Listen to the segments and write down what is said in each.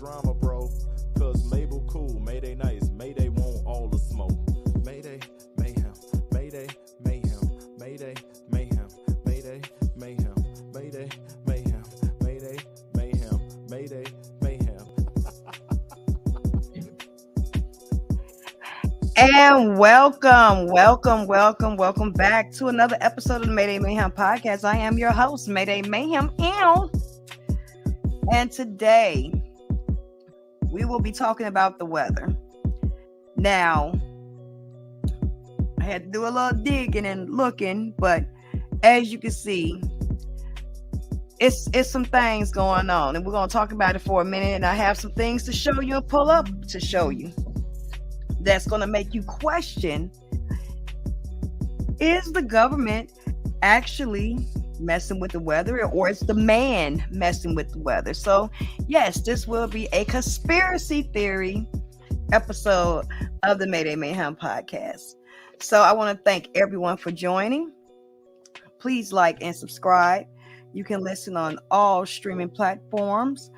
drama, bro. Cause Mabel cool, Mayday nice, Mayday want all the smoke. Mayday Mayhem, Mayday Mayhem, Mayday Mayhem, Mayday Mayhem, Mayday Mayhem, Mayday Mayhem, Mayday Mayhem. And welcome back to another episode of the Mayday Mayhaim Podcast. I am your host, Mayday Mayhaim, and today we will be talking about the weather. Now, I had to do a little digging and looking, but as you can see, it's some things going on, and we're going to talk about it for a minute, and I have some things to show you and pull up to show you. That's going to make you question, is the government actually messing with the weather, or is the man messing with the weather? So yes, this will be a conspiracy theory episode of the Mayday Mayhaim Podcast. So I want to thank everyone for joining. Please like and subscribe. You can listen on all streaming platforms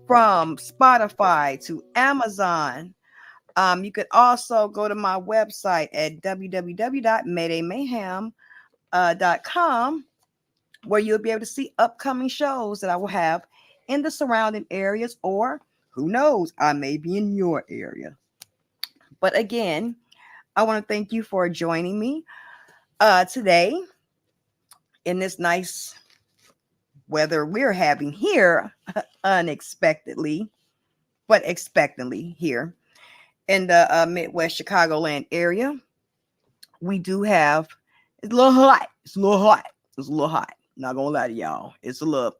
from Spotify to Amazon. You could also go to my website at www.maydaymayhaim.com, where you'll be able to see upcoming shows that I will have in the surrounding areas, or who knows, I may be in your area. But again, I want to thank you for joining me today in this nice weather we're having here, unexpectedly, but expectantly here in the Midwest Chicagoland area. We do have, it's a little hot. Not gonna lie to y'all. It's a little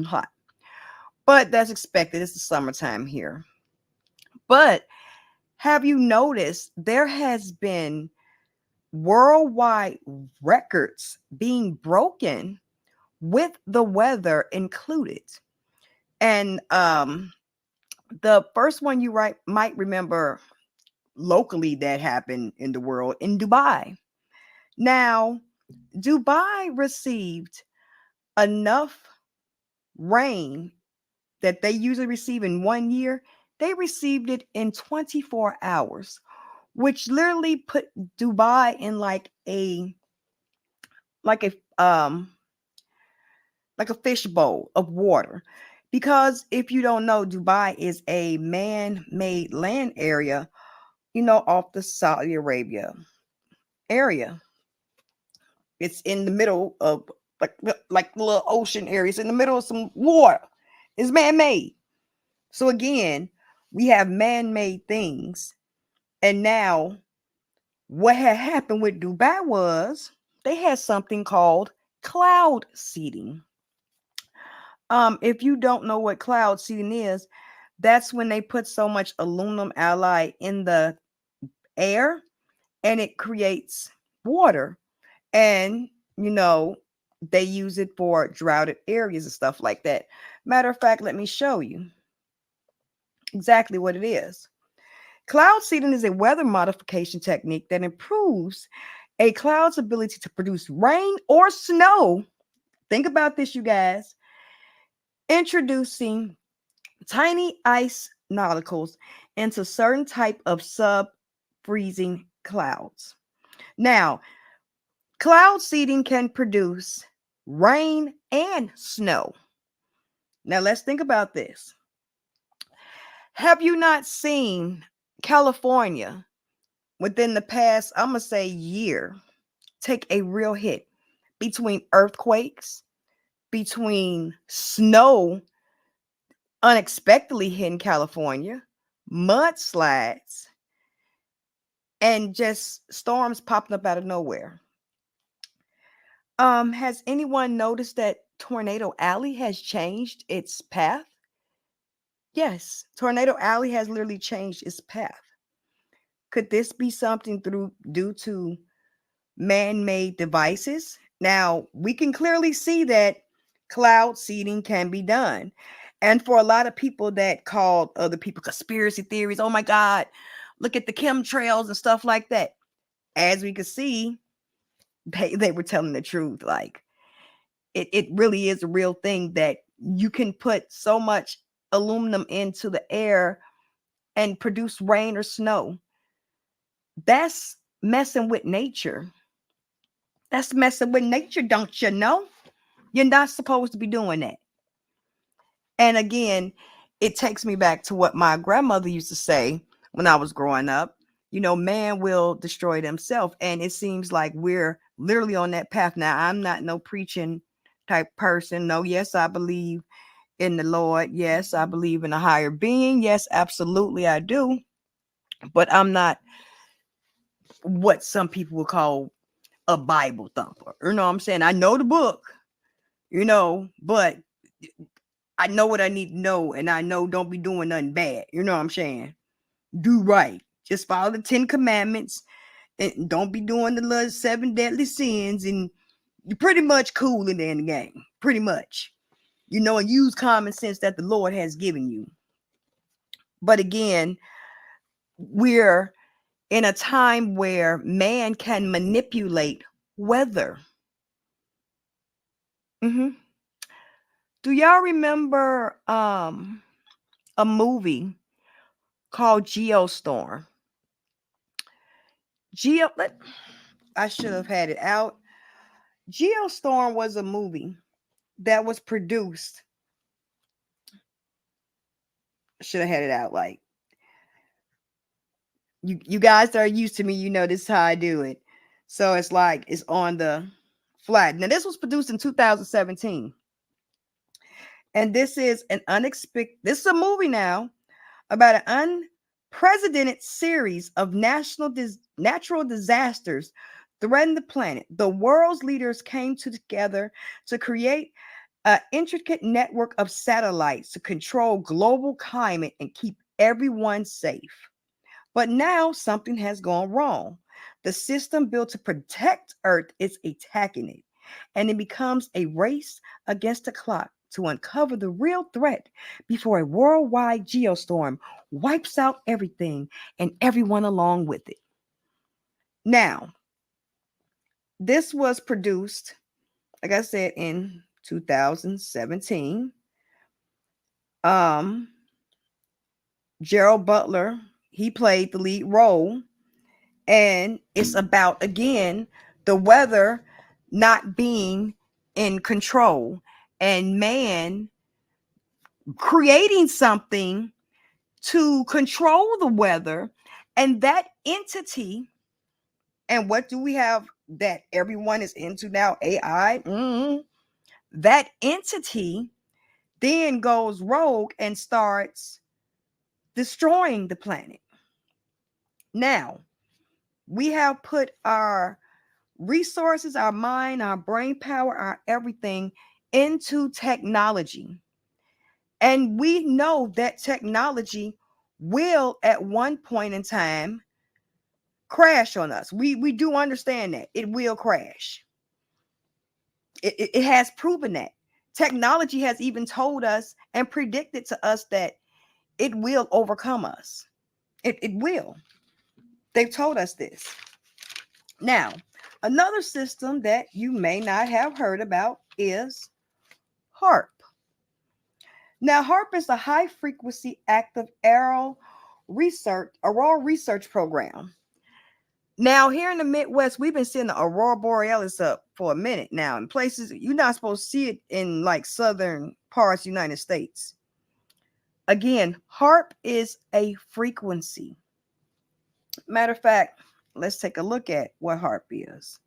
hot. But that's expected. It's the summertime here. But have you noticed there has been worldwide records being broken with the weather included? And the first one you might remember locally that happened in the world, in Dubai. Now, Dubai received enough rain that they usually receive in 1 year. They received it in 24 hours, which literally put Dubai in like a fishbowl of water. Because if you don't know, Dubai is a man-made land area, off the Saudi Arabia area. It's in the middle of like the little ocean area. It's in the middle of some water. It's man-made. So again, we have man-made things. And now what had happened with Dubai was they had something called cloud seeding. If you don't know what cloud seeding is, that's when they put so much aluminum alloy in the air and it creates water. And, they use it for droughted areas and stuff like that. Matter of fact, let me show you exactly what it is. Cloud seeding is a weather modification technique that improves a cloud's ability to produce rain or snow. Think about this, you guys. Introducing tiny ice particles into certain type of sub-freezing clouds. Now, cloud seeding can produce rain and snow. Now, let's think about this. Have you not seen California within the past, I'm going to say year, take a real hit between earthquakes, between snow unexpectedly hitting California, mudslides, and just storms popping up out of nowhere? Has anyone noticed that Tornado Alley has changed its path? Yes, Tornado Alley has literally changed its path. Could this be something due to man-made devices? Now, we can clearly see that cloud seeding can be done. And for a lot of people that called other people conspiracy theories, oh my God, look at the chemtrails and stuff like that. As we could see, they were telling the truth. Like, it really is a real thing that you can put so much aluminum into the air and produce rain or snow. That's messing with nature. That's messing with nature, don't you know? You're not supposed to be doing that. And again, it takes me back to what my grandmother used to say when I was growing up. Man will destroy themselves. And it seems like we're literally on that path. Now, I'm not no preaching type person. No, yes, I believe in the Lord. Yes, I believe in a higher being. Yes, absolutely, I do. But I'm not what some people would call a Bible thumper. You know what I'm saying? I know the book, but I know what I need to know, and I know don't be doing nothing bad. You know what I'm saying? Do right. Just follow the 10 commandments and don't be doing the little 7 deadly sins, and you're pretty much cool in the end of the game. Pretty much. And use common sense that the Lord has given you. But again, we're in a time where man can manipulate weather. Do y'all remember a movie called Geostorm? I should have had it out. Geostorm was a movie that was produced. Should have had it out. Like you guys that are used to me, this is how I do it. So it's like it's on the flat. Now this was produced in 2017. And this is this is a movie now about an unprecedented series of natural disasters threaten the planet. The world's leaders came together to create an intricate network of satellites to control global climate and keep everyone safe. But now something has gone wrong. The system built to protect Earth is attacking it, and it becomes a race against the clock to uncover the real threat before a worldwide geostorm wipes out everything and everyone along with it. Now, this was produced, like I said, in 2017. Gerald Butler, he played the lead role, and it's about, again, the weather not being in control and man creating something to control the weather, and that entity. And what do we have that everyone is into now? AI. That entity then goes rogue and starts destroying the planet. Now, we have put our resources, our mind, our brain power, our everything into technology. And we know that technology will at one point in time crash on us. We do understand that it will crash. It has proven that. Technology has even told us and predicted to us that it will overcome us. It will. They've told us this. Now, another system that you may not have heard about is HARP. Now, HARP is a high frequency active auroral research program. Now, here in the Midwest, we've been seeing the aurora borealis up for a minute now. In places you're not supposed to see it in like southern parts of the United States. Again, HARP is a frequency. Matter of fact, let's take a look at what HARP is.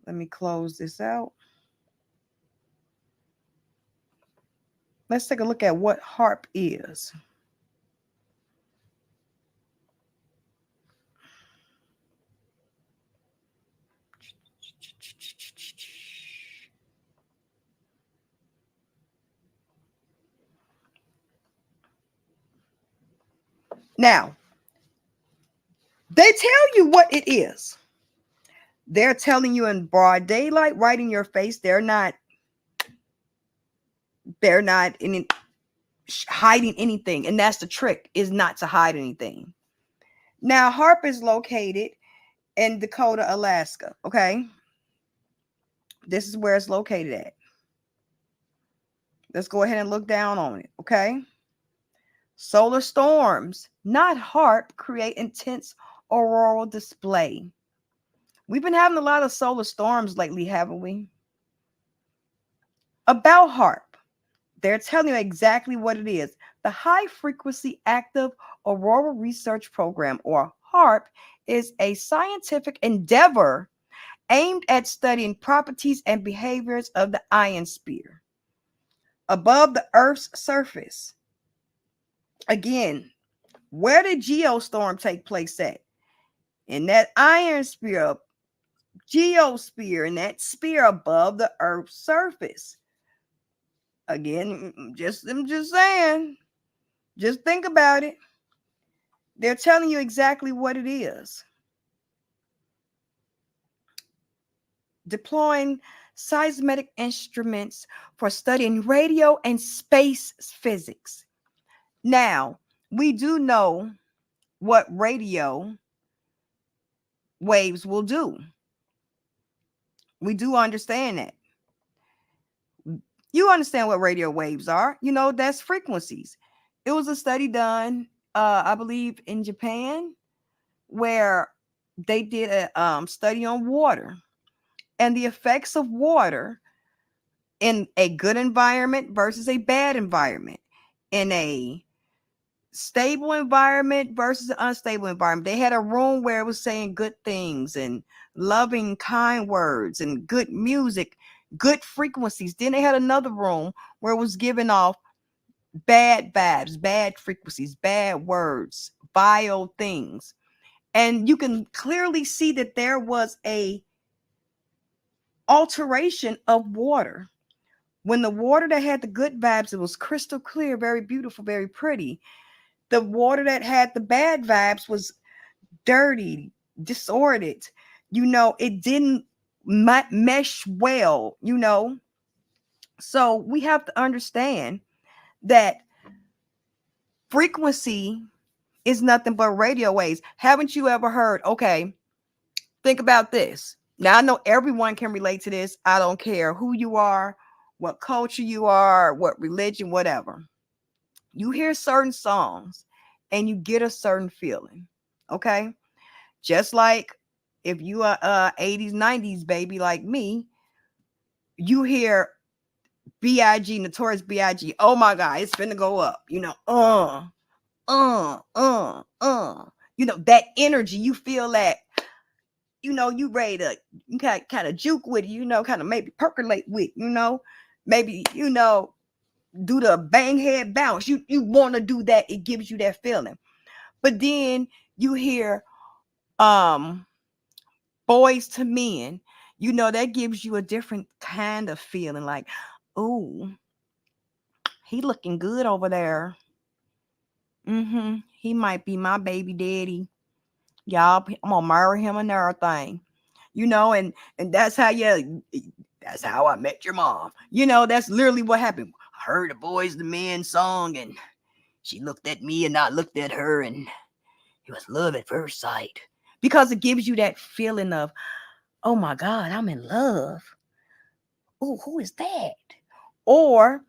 Let me close this out. Let's take a look at what HARP is. Now, they tell you what it is. They're telling you in broad daylight, right in your face. They're not hiding anything. And that's the trick, is not to hide anything. Now, HARP is located in Dakota, Alaska. Okay. This is where it's located at. Let's go ahead and look down on it, okay? Solar storms, not HARP, create intense auroral display. We've been having a lot of solar storms lately, haven't we? About HARP, they're telling you exactly what it is. The High Frequency Active Auroral Research Program, or HARP, is a scientific endeavor aimed at studying properties and behaviors of the ionosphere above the Earth's surface. Again, where did geostorm take place at? In that ionosphere, geosphere, in that sphere above the Earth's surface. Again, I'm just saying, just think about it. They're telling you exactly what it is. Deploying seismic instruments for studying radio and space physics. Now, we do know what radio waves will do. We do understand that. You understand what radio waves are. You know, that's frequencies. It was a study done, I believe, in Japan, where they did a study on water and the effects of water in a good environment versus a bad environment, in a stable environment versus an unstable environment. They had a room where it was saying good things and loving, kind words and good music, good frequencies. Then they had another room where it was giving off bad vibes, bad frequencies, bad words, vile things. And you can clearly see that there was a alteration of water. When the water that had the good vibes, it was crystal clear, very beautiful, very pretty. The water that had the bad vibes was dirty, disordered. You know, it didn't mesh well, you know. So we have to understand that frequency is nothing but radio waves. Haven't you ever heard? Okay, think about this. Now, I know everyone can relate to this. I don't care who you are, what culture you are, what religion, whatever. You hear certain songs and you get a certain feeling. Okay. Just like if you are 80s, 90s baby like me, you hear B.I.G., Notorious B.I.G. Oh my God, it's finna go up. You know, you know, that energy, you feel that, you know, you ready to, you kind of juke with it, you know, kind of maybe percolate with, you know, maybe, you know, do the bang head bounce. You want to do that. It gives you that feeling. But then you hear Boys to Men, you know, that gives you a different kind of feeling, like, oh, he looking good over there. He might be my baby daddy. Y'all, I'm gonna marry him and everything. You know, and that's how that's how I met your mom. You know, that's literally what happened. I heard the Boys to Men song and she looked at me and I looked at her, and it was love at first sight, because it gives you that feeling of, oh my God, I'm in love. Oh, who is that? Or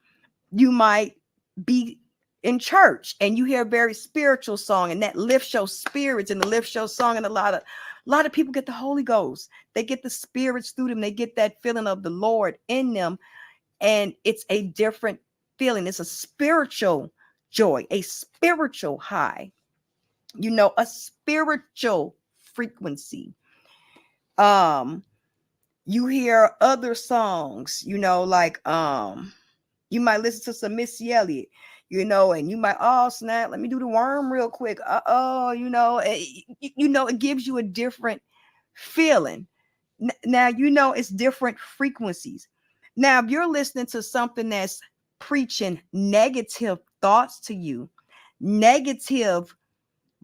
you might be in church and you hear a very spiritual song and that lifts your spirits and the lifts your song, and a lot of people get the Holy Ghost. They get the spirits through them. They get that feeling of the Lord in them, and it's a different feeling. It's a spiritual joy, a spiritual high, you know, a spiritual frequency. You hear other songs, you know, like you might listen to some Missy Elliott, you know, and you might, oh snap, let me do the worm real quick. You know, it gives you a different feeling. Now, you know, it's different frequencies. Now, if you're listening to something that's preaching negative thoughts to you, negative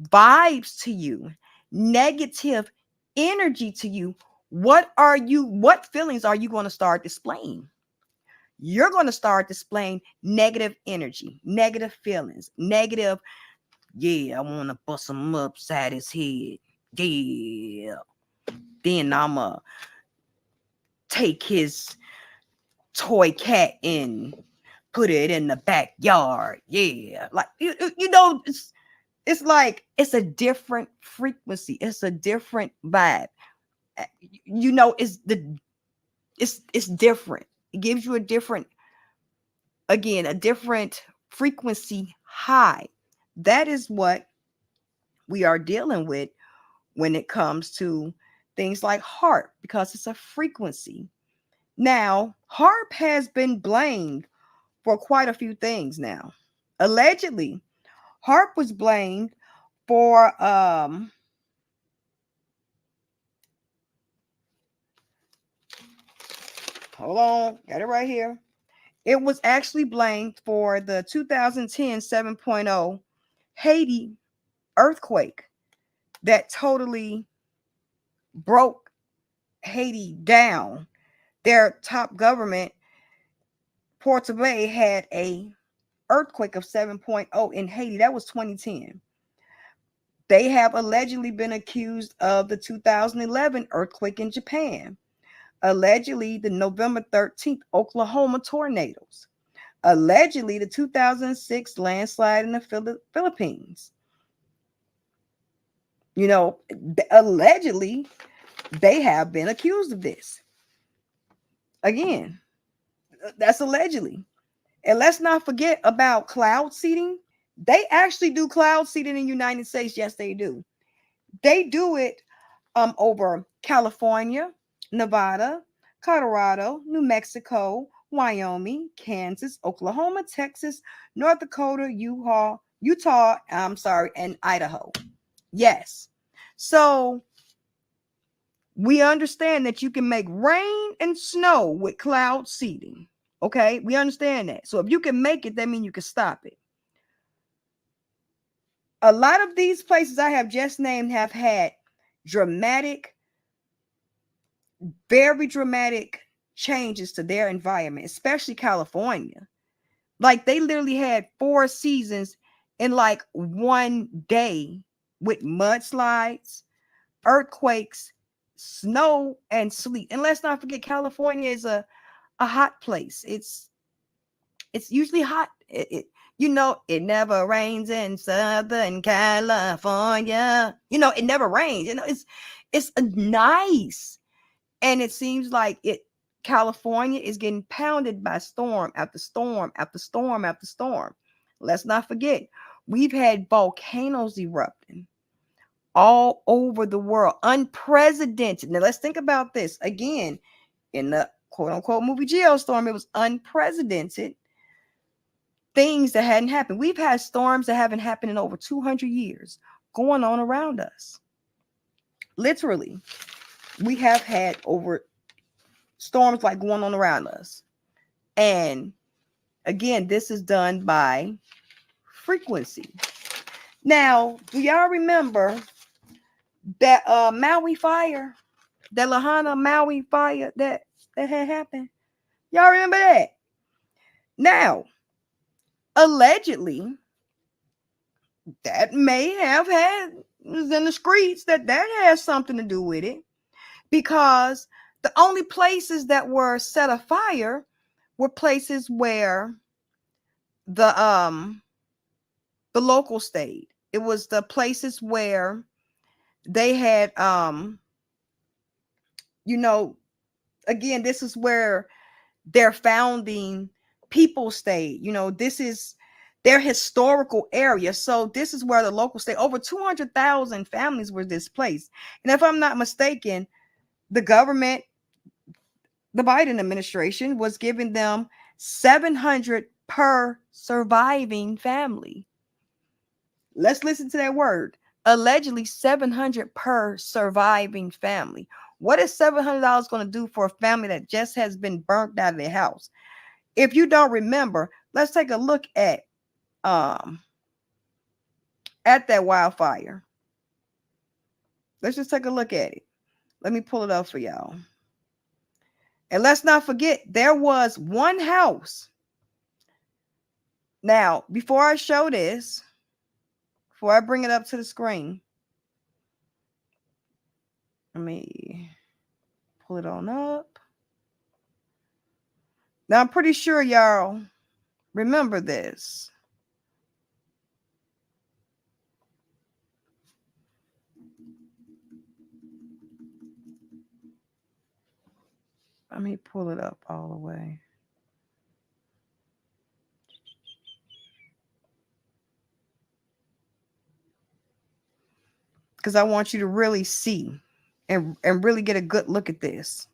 vibes to you, negative energy to you, what feelings are you going to start displaying? You're going to start displaying negative energy, negative feelings, negative, yeah, I want to bust him upside his head. Yeah. Then I'm going to take his toy cat and put it in the backyard. Yeah. Like, you know, it's like it's a different frequency. It's a different vibe. You know, it's different. It gives you a different, again, a different frequency high. That is what we are dealing with when it comes to things like HARP, because it's a frequency. Now, HARP has been blamed for quite a few things now. Allegedly, HARP was blamed for hold on, got it right here. It was actually blamed for the 2010 7.0 Haiti earthquake that totally broke Haiti down. Their top government, Port Bay, had a earthquake of 7.0 in Haiti. That was 2010. They have allegedly been accused of the 2011 earthquake in Japan, allegedly the November 13th Oklahoma tornadoes, allegedly the 2006 landslide in the Philippines. You know, allegedly they have been accused of this. Again, that's allegedly. And let's not forget about cloud seeding. They actually do cloud seeding in the United States. Yes, they do. They do it over California, Nevada, Colorado, New Mexico, Wyoming, Kansas, Oklahoma, Texas, North Dakota, Utah, and Idaho. Yes. So we understand that you can make rain and snow with cloud seeding. Okay, we understand that. So if you can make it, that means you can stop it. A lot of these places I have just named have had dramatic, very dramatic changes to their environment, especially California. Like they literally had 4 seasons in like one day with mudslides, earthquakes, snow, and sleet. And let's not forget, California is a hot place. It's usually hot. You know, it never rains in Southern California. You know, it never rains. You know, it's nice. And it seems like California is getting pounded by storm after storm after storm after storm. Let's not forget, we've had volcanoes erupting all over the world, unprecedented. Now let's think about this again. In the quote unquote movie Geostorm, it was unprecedented things that hadn't happened. We've had storms that haven't happened in over 200 years going on around us. Literally, we have had over storms like going on around us. And again, this is done by frequency. Now, do y'all remember that Maui fire, that Lahaina Maui fire that had happened? Y'all remember that? Now, allegedly, that may have had in the streets that has something to do with it, because the only places that were set afire were places where the local stayed. It was the places where they had you know, again, this is where their founding people stayed. You know, this is their historical area. So this is where the local stayed. Over 200,000 families were displaced. And if I'm not mistaken, the government, the Biden administration, was giving them 700 per surviving family. Let's listen to that word. Allegedly 700 per surviving family. What is $700 going to do for a family that just has been burnt out of their house? If you don't remember, let's take a look at that wildfire. Let's just take a look at it. Let me pull it up for y'all. And let's not forget, there was one house. Now, before I show this, before I bring it up to the screen, let me pull it on up. Now, I'm pretty sure y'all Remember this. Let me pull it up all the way. Because I want you to really see and really get a good look at this.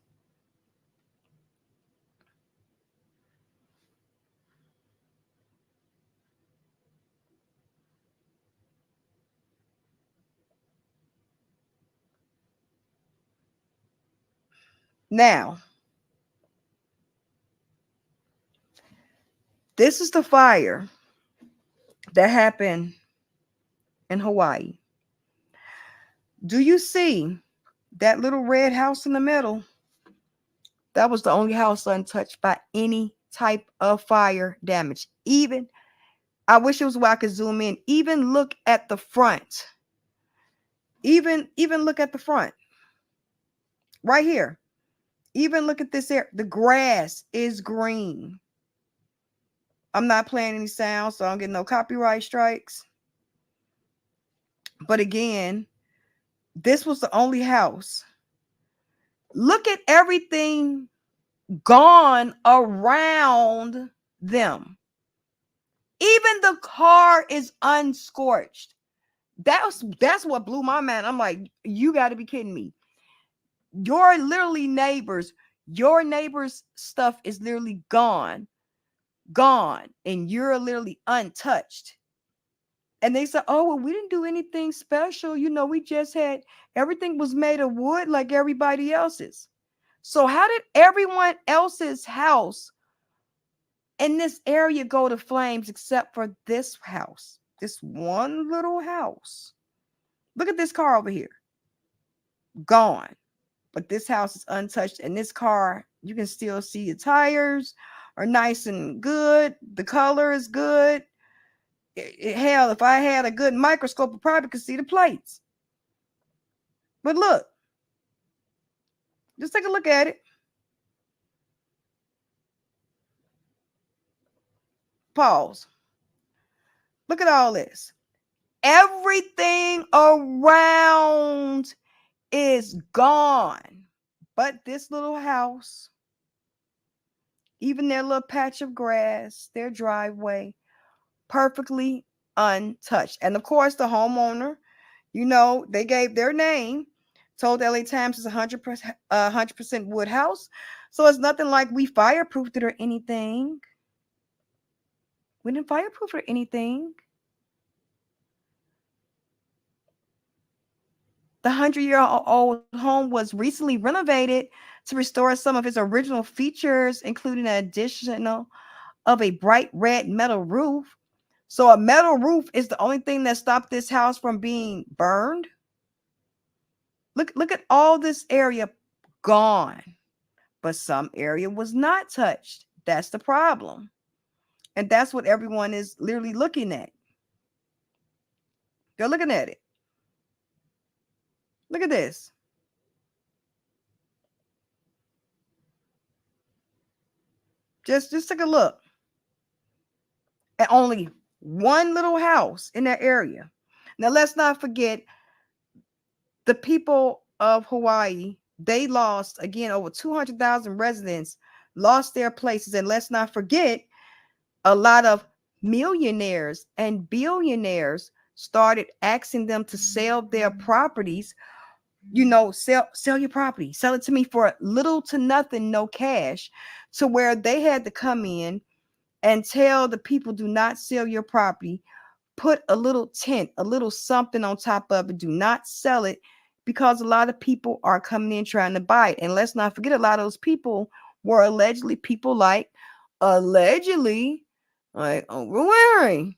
Now, this is the fire that happened in Hawaii. Do you see that little red house in the middle? That was the only house untouched by any type of fire damage. Even, I wish it was where I could zoom in. Even look at the front. Even look at the front. Right here. Even look at this here. The grass is green. I'm not playing any sounds, so I don't get no copyright strikes. But again, this was the only house. Look at everything gone around them. Even the car is unscorched. That's what blew my mind. I'm like, you got to be kidding me. Your neighbor's stuff is literally gone, and you're literally untouched. And they said, oh, well, we didn't do anything special. You know, we just had, everything was made of wood like everybody else's. So how did everyone else's house in this area go to flames except for this house? This one little house. Look at this car over here. Gone. But this house is untouched. And this car, you can still see the tires are nice and good. The color is good. Hell, if I had a good microscope, I probably could see the plates. But look. Just take a look at it. Pause. Look at all this. Everything around is gone. But this little house, even their little patch of grass, their driveway, perfectly untouched. And of course, the homeowner, you know, they gave their name, told LA Times it's 100% wood house. So it's nothing like we fireproofed it or anything. We didn't fireproof or anything. The 100-year-old home was recently renovated to restore some of its original features, including an additional of a bright red metal roof. So a metal roof is the only thing that stopped this house from being burned. Look at all this area gone, but some area was not touched. That's the problem. And that's what everyone is literally looking at. They're looking at it. Look at this. Just take a look at only one little house in that area. Now, let's not forget the people of Hawaii. They lost, again, over 200,000 residents lost their places. And let's not forget, a lot of millionaires and billionaires started asking them to sell their properties. You know, sell your property, sell it to me for little to nothing, no cash, to where they had to come in and tell the people, do not sell your property, put a little tint, a little something on top of it, do not sell it, because a lot of people are coming in trying to buy it. And let's not forget, a lot of those people were allegedly people like Oprah Winfrey.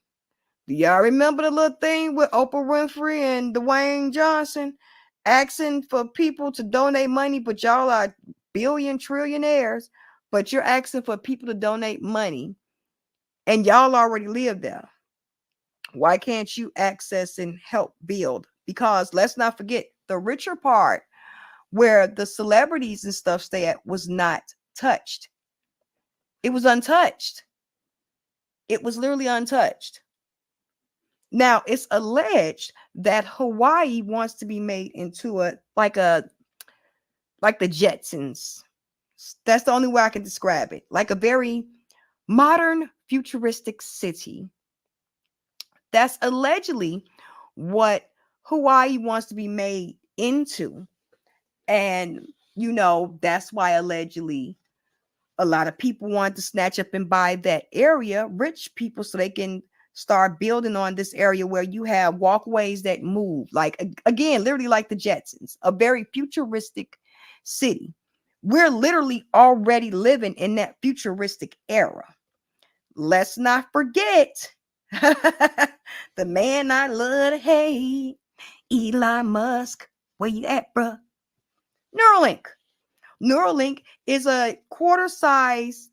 Do y'all remember the little thing with Oprah Winfrey and Dwayne Johnson asking for people to donate money, but y'all are billion trillionaires, but you're asking for people to donate money and y'all already live there? Why can't you access and help build? Because let's not forget, the richer part where the celebrities and stuff stay at was not touched. It was untouched. It was literally untouched. Now it's alleged that Hawaii wants to be made into a like the Jetsons. That's the only way I can describe it. Like a very modern, futuristic city. That's allegedly what Hawaii wants to be made into. And, that's why allegedly a lot of people want to snatch up and buy that area, rich people, so they can start building on this area where you have walkways that move. Like, again, literally like the Jetsons, a very futuristic city. We're literally already living in that futuristic era. Let's not forget the man I love to hate, Elon Musk. Where you at, bruh? Neuralink. Neuralink is a quarter size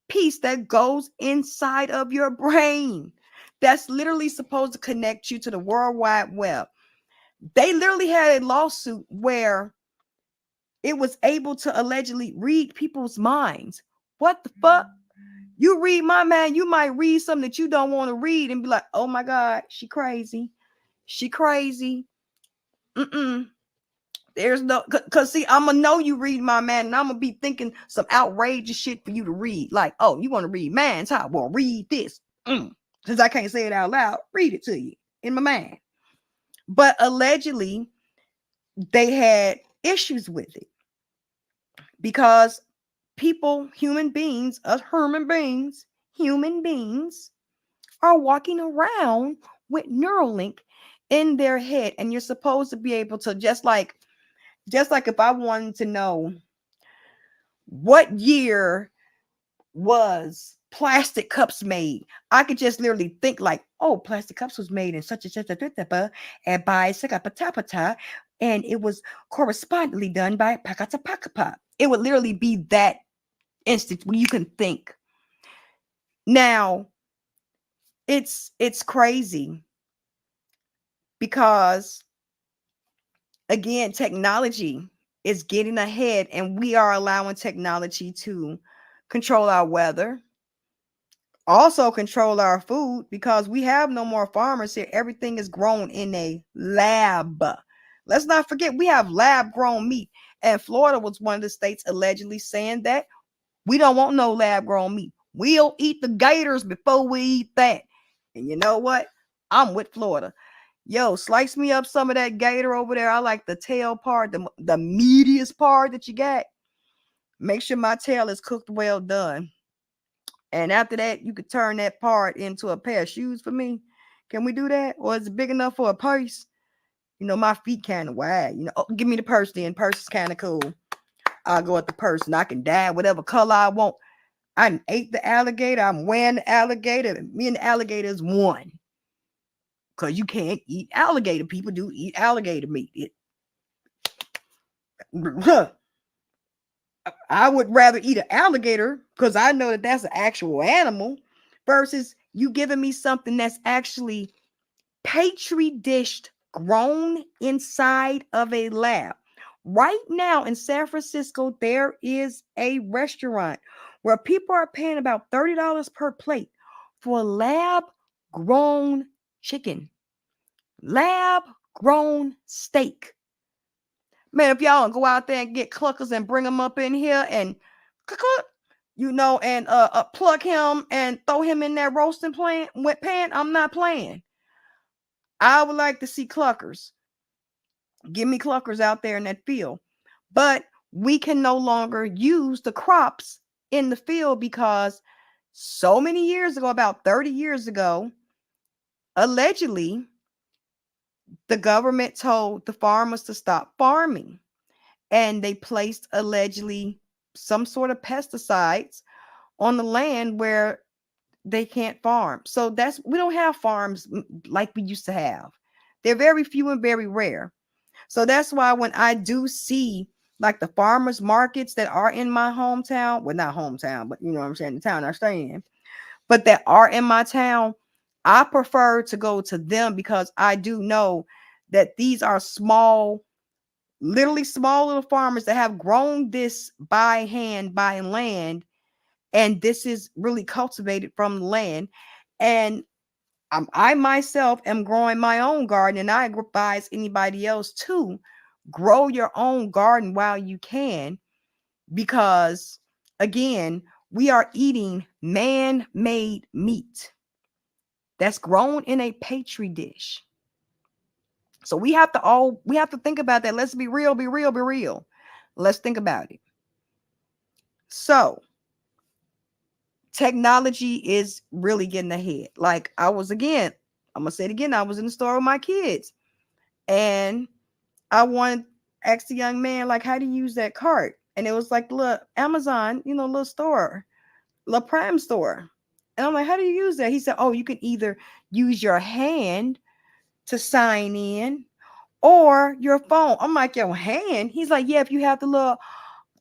piece that goes inside of your brain. That's literally supposed to connect you to the World Wide Web. They literally had a lawsuit where it was able to allegedly read people's minds. What the fuck? You read my mind, you might read something that you don't want to read and be like, oh my God, she crazy. She crazy. There's no, because see, I'm going to know you read my mind and I'm going to be thinking some outrageous shit for you to read. Like, oh, you want to read mine? How? Well, read this. Since I can't say it out loud, read it to you in my mind. But allegedly, they had issues with it because people, human beings are walking around with Neuralink in their head. And you're supposed to be able to just like if I wanted to know what year was plastic cups made, I could just literally think like, oh, plastic cups was made in such and such and by and it was correspondingly done by Pakatapakapa. It would literally be that instant where you can think. Now, it's crazy because, again, technology is getting ahead and we are allowing technology to control our weather, also control our food, because we have no more farmers here. Everything is grown in a lab. Let's not forget we have lab grown meat. And Florida was one of the states allegedly saying that we don't want no lab grown meat. We'll eat the gators before we eat that. And you know what? I'm with Florida. Yo, slice me up some of that gator over there. I like the tail part, the meatiest part that you got. Make sure my tail is cooked well done. And after that, you could turn that part into a pair of shoes for me. Can we do that? Or is it big enough for a purse? My feet kind of wide. Give me the purse then. Purse is kind of cool. I'll go with the purse and I can dye whatever color I want. I ate the alligator. I'm wearing the alligator. Me and the alligator is one. Because you can't eat alligator. People do eat alligator meat. I would rather eat an alligator because I know that that's an actual animal versus you giving me something that's actually petri dished, grown inside of a lab. Right now in San Francisco, there is a restaurant where people are paying about $30 per plate for lab grown chicken, lab grown steak. Man, if y'all don't go out there and get cluckers and bring them up in here and plug him and throw him in that roasting pan, I'm not playing. I would like to see cluckers. Give me cluckers out there in that field. But we can no longer use the crops in the field because so many years ago, about 30 years ago, allegedly, the government told the farmers to stop farming. And they placed allegedly some sort of pesticides on the land where they can't farm. So we don't have farms like we used to have. They're very few and very rare. So that's why when I do see like the farmers markets that are in my hometown, well, not hometown, but you know what I'm saying, the town I stay in, but that are in my town, I prefer to go to them because I do know that these are literally small little farmers that have grown this by hand, by land, And this is really cultivated from the land. And I myself am growing my own garden, and I advise anybody else to grow your own garden while you can, because again, we are eating man-made meat that's grown in a petri dish. So we have to think about that. Let's be real, be real, be real. Let's think about it. So technology is really getting ahead. Like I'm gonna say it again. I was in the store with my kids, and I wanted asked the young man, like, how do you use that cart? And it was like, look, Amazon, little store, little Prime store. And I'm like, how do you use that? He said, oh, you can either use your hand to sign in or your phone. I'm like, your hand? He's like, yeah, if you have the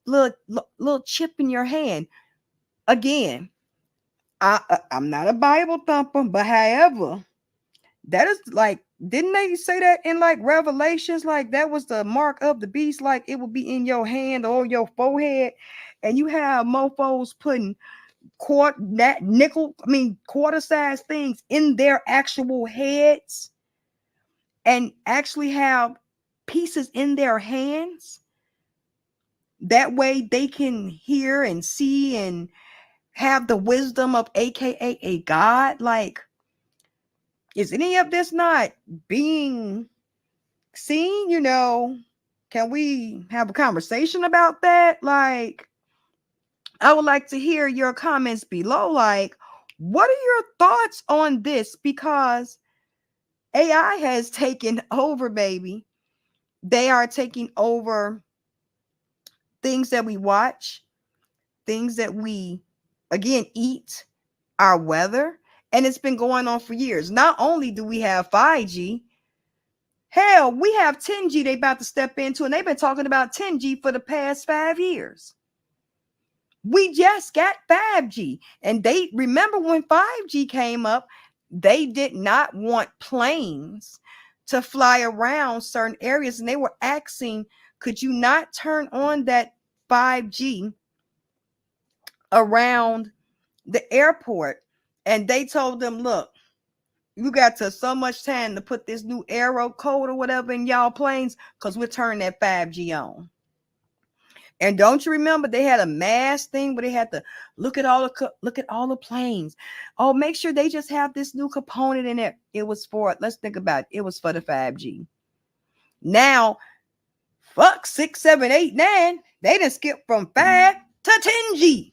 little chip in your hand. Again, I'm not a Bible thumper, but however, that is like, didn't they say that in like Revelations? Like that was the mark of the beast, like it would be in your hand or your forehead. And you have mofos putting quarter size things in their actual heads and actually have pieces in their hands. That way they can hear and see and have the wisdom of AKA a God. Like, is any of this not being seen? Can we have a conversation about that? Like, I would like to hear your comments below. Like, what are your thoughts on this? Because AI has taken over, baby. They are taking over things that we watch, things that we, again, eat, our weather. And it's been going on for years. Not only do we have 5G, hell, we have 10G they about to step into, and they've been talking about 10G for the past 5 years. We just got 5G. And they remember when 5G came up, they did not want planes to fly around certain areas. And they were asking, could you not turn on that 5G around the airport? And they told them, look, you got to so much time to put this new aero code or whatever in y'all planes, because we're turning that 5G on. And don't you remember they had a mass thing where they had to look at all the planes. Oh, make sure they just have this new component in it. It was for, let's think about it. It was for the 5G. Now, fuck 6, 7, 8, 9. They done skip from 5 to 10G.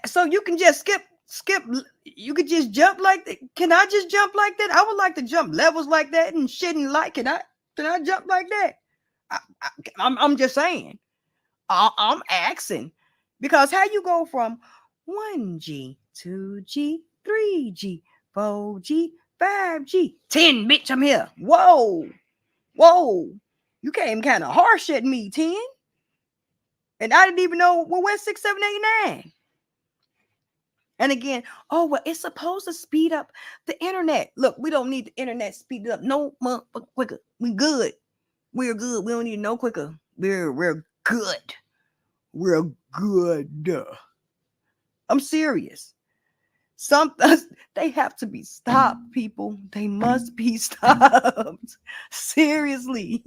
So you can just skip. You could just jump like that. Can I just jump like that? I would like to jump levels like that and shit and like. Can I jump like that? I'm just saying. I'm asking, because how you go from 1G, 2G, 3G, 4G, 5G, 10, bitch, I'm here. Whoa. You came kind of harsh at me, 10. And I didn't even know where's 6, 7, 8, 9. And again, oh, well, it's supposed to speed up the internet. Look, we don't need the internet speeded up no motherfucker quicker. We good. We're good. We don't need no quicker. We're good. We're good. I'm serious. They have to be stopped, people. They must be stopped. Seriously.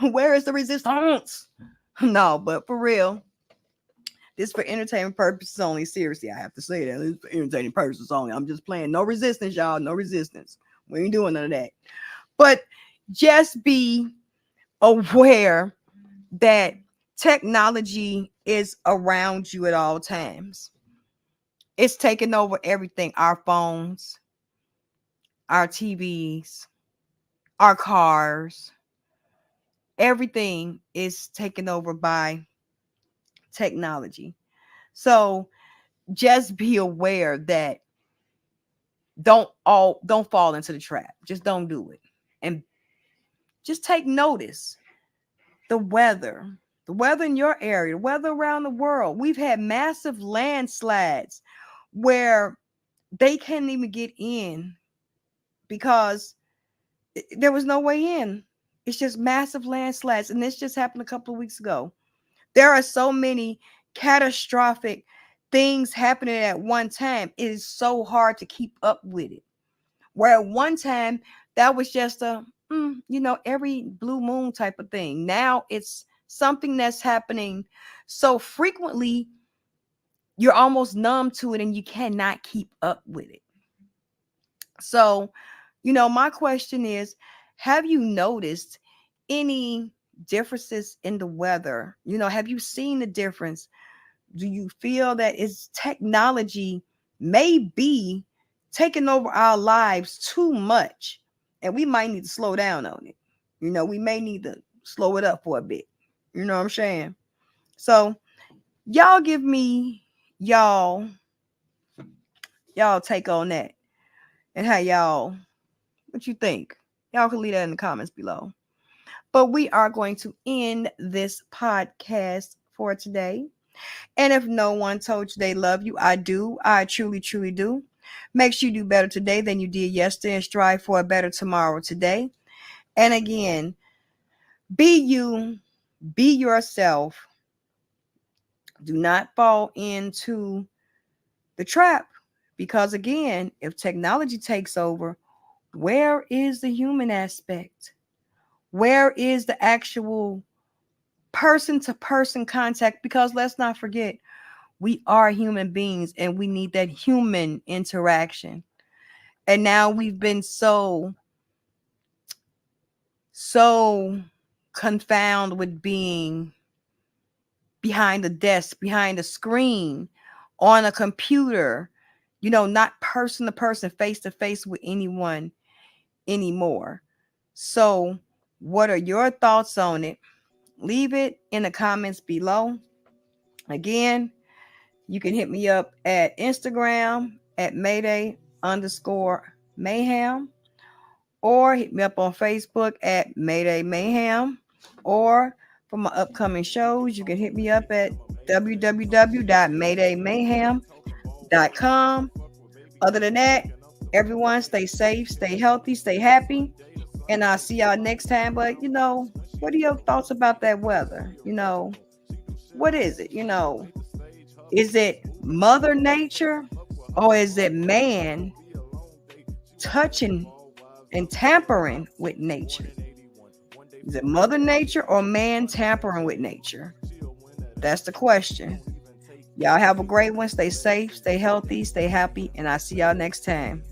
Where is the resistance? No, but for real. This for entertainment purposes only. Seriously, I have to say that. It's for entertainment purposes only. I'm just playing. No resistance, y'all. No resistance. We ain't doing none of that. But just be aware that technology is around you at all times. It's taking over everything. Our phones, our TVs, our cars. Everything is taken over by technology. So just be aware that don't fall into the trap. Just don't do it. And just take notice. The weather in your area, the weather around the world. We've had massive landslides where they can't even get in because there was no way in. It's just massive landslides. And this just happened a couple of weeks ago. There are so many catastrophic things happening at one time, it is so hard to keep up with it. Where at one time that was just a every blue moon type of thing. Now it's something that's happening so frequently you're almost numb to it and you cannot keep up with it. So, my question is, have you noticed any differences in the weather? Have you seen the difference? Do you feel that it's technology may be taking over our lives too much and we might need to slow down on it? We may need to slow it up for a bit. You know what I'm saying? So y'all give me y'all take on that and how what you think. Y'all can leave that in the comments below. But we are going to end this podcast for today. And if no one told you they love you, I do. I truly, truly do. Make sure you do better today than you did yesterday and strive for a better tomorrow today. And again, be you, be yourself. Do not fall into the trap because, again, if technology takes over, where is the human aspect? Where is the actual person-to-person contact? Because let's not forget, we are human beings and we need that human interaction. And now we've been so confounded with being behind the desk, behind the screen, on a computer, not person to person, face to face with anyone anymore. So, what are your thoughts on it? Leave it in the comments below. Again, you can hit me up at Instagram at Mayday_Mayhaim, or hit me up on Facebook at Mayday Mayhaim, or for my upcoming shows, you can hit me up at www.maydaymayhaim.com. Other than that, everyone stay safe, stay healthy, stay happy, and I'll see y'all next time. But what are your thoughts about that weather? What is it? Is it Mother Nature, or is it man touching and tampering with nature? Is it Mother Nature or man tampering with nature? That's the question. Y'all have a great one. Stay safe, stay healthy, stay happy, and I'll see y'all next time.